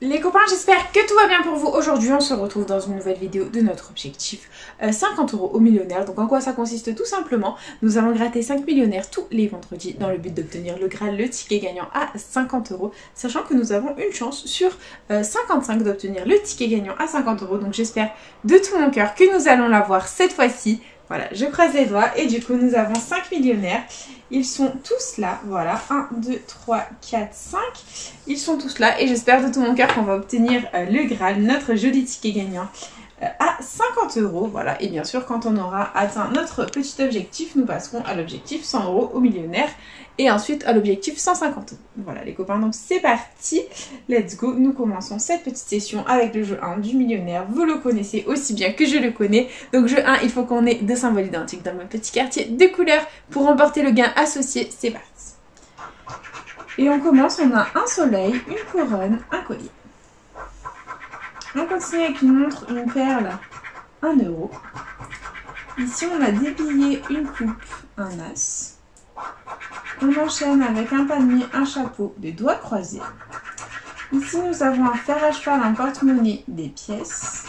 Les copains, j'espère que tout va bien pour vous. Aujourd'hui, on se retrouve dans une nouvelle vidéo de notre objectif 50 € au millionnaire. Donc en quoi ça consiste? Tout simplement, nous allons gratter 5 millionnaires tous les vendredis dans le but d'obtenir le Graal, le ticket gagnant à 50 €. Sachant que nous avons une chance sur 55 d'obtenir le ticket gagnant à 50 €. Donc j'espère de tout mon cœur que nous allons l'avoir cette fois-ci. Voilà, je croise les doigts et du coup nous avons 5 millionnaires. Ils sont tous là, voilà, 1, 2, 3, 4, 5. Ils sont tous là et j'espère de tout mon cœur qu'on va obtenir le Graal, notre joli ticket gagnant à 50 €. Voilà, et bien sûr quand on aura atteint notre petit objectif, nous passerons à l'objectif 100 € au millionnaire et ensuite à l'objectif 150 €. Voilà les copains, donc c'est parti, let's go. Nous commençons cette petite session avec le jeu 1 du millionnaire. Vous le connaissez aussi bien que je le connais. Donc jeu 1, il faut qu'on ait deux symboles identiques dans le même petit quartier de couleurs pour remporter le gain associé. C'est parti. Et on commence, on a un soleil, une couronne, un collier. On continue avec une montre, une perle, 1 €. Ici on a des billets, une coupe, un as. On enchaîne avec un panier, un chapeau, des doigts croisés. Ici nous avons un fer à cheval, un porte-monnaie, des pièces.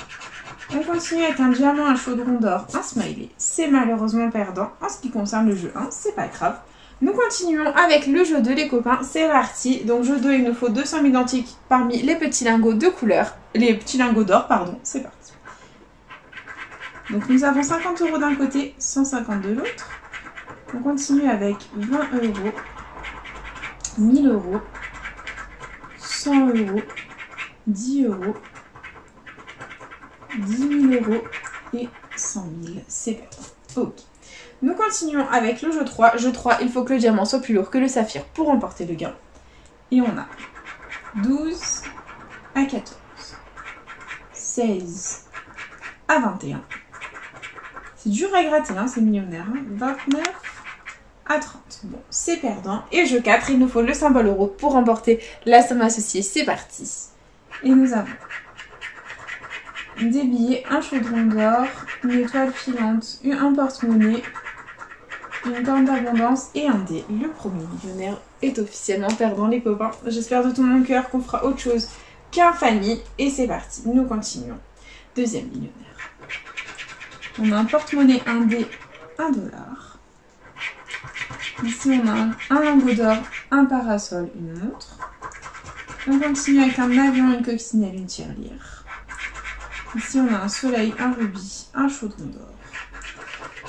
On continue avec un diamant, un chaudron d'or, un smiley. C'est malheureusement perdant en ce qui concerne le jeu 1, c'est pas grave. Nous continuons avec le jeu 2 les copains, c'est parti. Donc jeu 2, il nous faut deux sommes identiques parmi les petits lingots de couleur, les petits lingots d'or, pardon, c'est parti. Donc nous avons 50 € d'un côté, 150 de l'autre. On continue avec 20 €, 1000 €, 100 €, 10 €, 10 000 € et 100 000. C'est parti. Ok. Nous continuons avec le jeu 3. Jeu 3, il faut que le diamant soit plus lourd que le saphir pour remporter le gain. Et on a 12 à 14, 16 à 21. C'est dur à gratter, hein, c'est millionnaire. Hein. 29 à 30. Bon, c'est perdant. Et jeu 4, il nous faut le symbole euro pour remporter la somme associée. C'est parti. Et nous avons des billets, un chaudron d'or, une étoile filante, un porte-monnaie, une corne d'abondance et un dé. Le premier millionnaire est officiellement perdant les copains. J'espère de tout mon cœur qu'on fera autre chose qu'un famille. Et c'est parti, nous continuons. Deuxième millionnaire. On a un porte-monnaie, un dé, 1 $. Ici on a un lingot d'or, un parasol, une montre. On continue avec un avion, une coccinelle, une tirelire. Ici on a un soleil, un rubis, un chaudron d'or.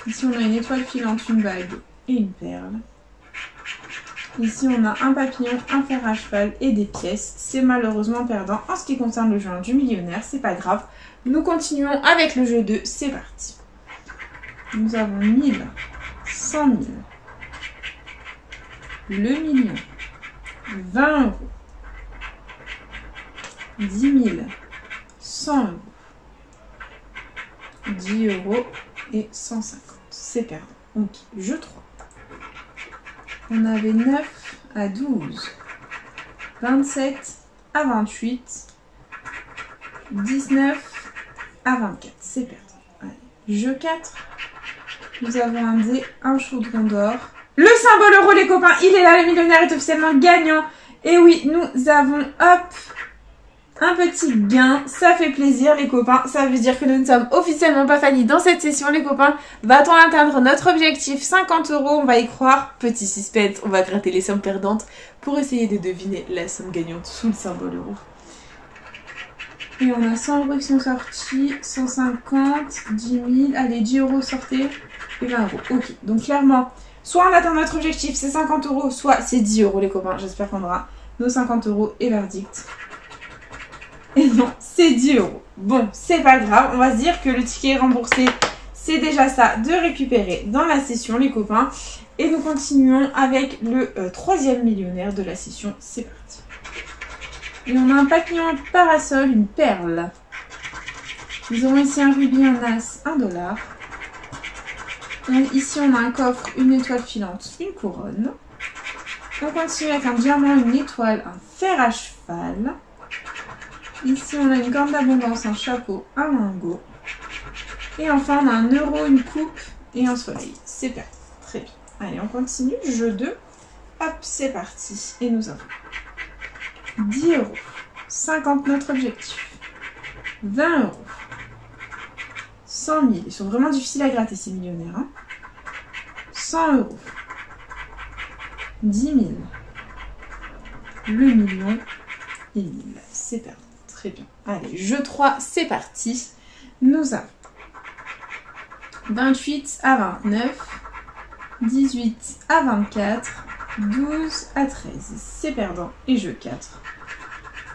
Ici on a une étoile filante, une bague et une perle. Ici on a un papillon, un fer à cheval et des pièces. C'est malheureusement perdant en ce qui concerne le jeu 1 du millionnaire, c'est pas grave. Nous continuons avec le jeu 2, c'est parti. Nous avons 1000, 100 000, le million, 20 €, 10 000, 100 €, 10 € et 150. C'est perdant. Ok, jeu 3. On avait 9 à 12, 27 à 28, 19 à 24. C'est perdant. Allez, jeu 4. Nous avons un dé, un chaudron d'or. Le symbole euro les copains, il est là, le millionnaire est officiellement gagnant. Et oui, nous avons, hop, un petit gain, ça fait plaisir les copains, ça veut dire que nous ne sommes officiellement pas faillis dans cette session les copains. Va-t-on atteindre notre objectif 50 €? On va y croire, petit suspense, on va gratter les sommes perdantes pour essayer de deviner la somme gagnante sous le symbole euro. Et on a 100 € qui sont sortis, 150, 10 000, allez 10 € sortez et 20 €. Ok, donc clairement, soit on atteint notre objectif, c'est 50 €, soit c'est 10 € les copains. J'espère qu'on aura nos 50 € et verdict. Et non, c'est 10 €. Bon, c'est pas grave, on va se dire que le ticket est remboursé. C'est déjà ça de récupérer dans la session les copains. Et nous continuons avec le troisième millionnaire de la session. C'est parti. Et on a un papillon, un parasol, une perle. Nous avons ici un rubis, un as, 1 $. Et ici on a un coffre, une étoile filante, une couronne. On continue avec un diamant, une étoile, un fer à cheval. Ici on a une corne d'abondance, un chapeau, un lingot. Et enfin on a 1 €, une coupe et un soleil. C'est parti, très bien. Allez on continue, jeu 2. Hop, c'est parti. Et nous avons 10 €, 50 notre objectif. 20 euros. 100 000. Ils sont vraiment difficiles à gratter ces millionnaires. Hein. 100 euros. 10 000. Le million et 1000. C'est perdu. Très bien. Allez, jeu 3, c'est parti. Nous avons 28 à 29, 18 à 24, 12 à 13. C'est perdant. Et jeu 4.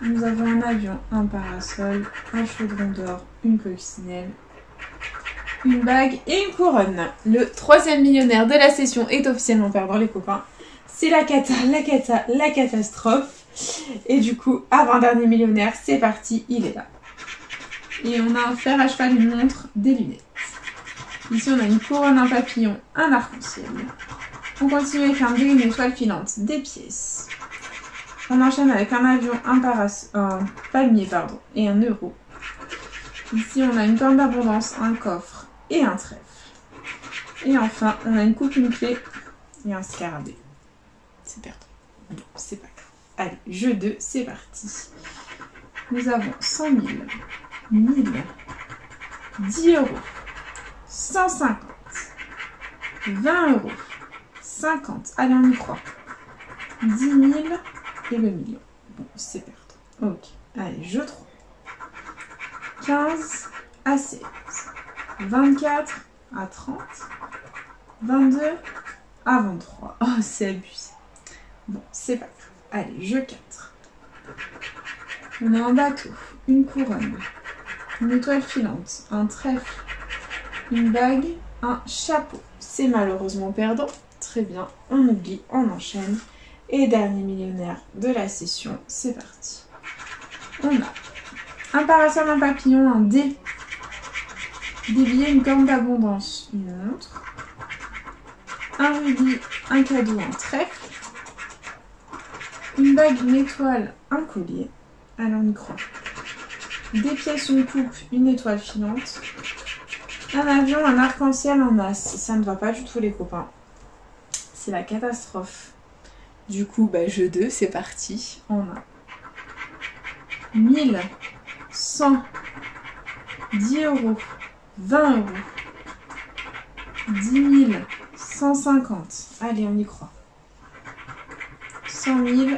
Nous avons un avion, un parasol, un chaudron d'or, une coccinelle, une bague et une couronne. Le troisième millionnaire de la session est officiellement perdant, les copains. C'est la catastrophe. Et du coup, avant-dernier millionnaire, c'est parti, il est là. Et on a un fer à cheval, une montre, des lunettes. Ici, on a une couronne, un papillon, un arc-en-ciel. On continue avec un dé, une étoile filante, des pièces. On enchaîne avec un avion, un palmier, et un euro. Ici, on a une corne d'abondance, un coffre et un trèfle. Et enfin, on a une coupe, une clé et un scarabée. C'est perdant. Bon, c'est pas grave. Allez, jeu 2, c'est parti. Nous avons 100 000, 1000, 10 euros, 150, 20 euros, 50. Allez, on y croit. 10 000 et le million. Bon, c'est perdant. Ok. Allez, jeu 3. 15 à 16, 24 à 30, 22 à 23. Oh, c'est abusé. Bon, c'est pas grave. Allez, jeu 4. On a un bateau, une couronne, une étoile filante, un trèfle, une bague, un chapeau. C'est malheureusement perdant. Très bien, on oublie, on enchaîne. Et dernier millionnaire de la session, c'est parti. On a un parasol, un papillon, un dé, des billets, une corne d'abondance, une montre, un rubis, un cadeau, un trèfle, une bague, une étoile, un collier, alors on y croit, des pièces, une coupe, une étoile filante, un avion, un arc-en-ciel, un as. Ça ne va pas du tout, les copains. C'est la catastrophe. Du coup, jeu 2, c'est parti. On a 1000, 100, 10 euros, 20 euros, 10 000, 150. Allez, on y croit. 100 000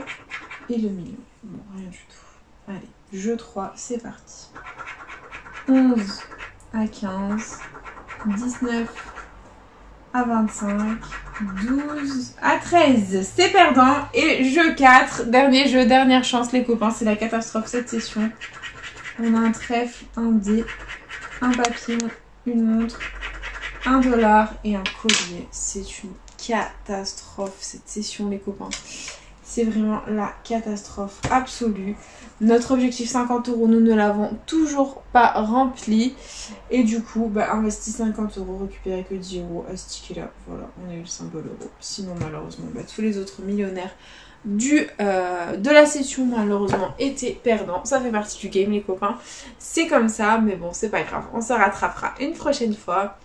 et le million. Bon, rien du tout. Allez, jeu 3, c'est parti. 11 à 15, 19 à 25, 12 à 13. C'est perdant. Et jeu 4, dernier jeu, dernière chance, les copains. C'est la catastrophe cette session. On a un trèfle, un dé, un papillon, une montre, $1 et un collier. C'est une catastrophe cette session, les copains. C'est vraiment la catastrophe absolue. Notre objectif 50 euros, nous ne l'avons toujours pas rempli. Et du coup, investi 50 euros, récupéré que 10 euros à ce ticket-là. Voilà, on a eu le symbole euro. Sinon, malheureusement, tous les autres millionnaires de la session, malheureusement, étaient perdants. Ça fait partie du game, les copains. C'est comme ça, mais bon, c'est pas grave. On se rattrapera une prochaine fois.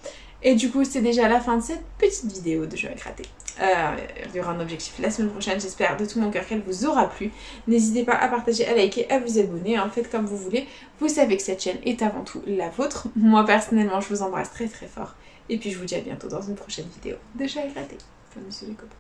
Et du coup, c'est déjà la fin de cette petite vidéo de jeu à gratter. Il y aura un objectif la semaine prochaine, j'espère de tout mon cœur qu'elle vous aura plu. N'hésitez pas à partager, à liker, à vous abonner, faites comme vous voulez. Vous savez que cette chaîne est avant tout la vôtre. Moi personnellement, je vous embrasse très très fort. Et puis je vous dis à bientôt dans une prochaine vidéo de jeu à gratter. Enfin, monsieur les copains.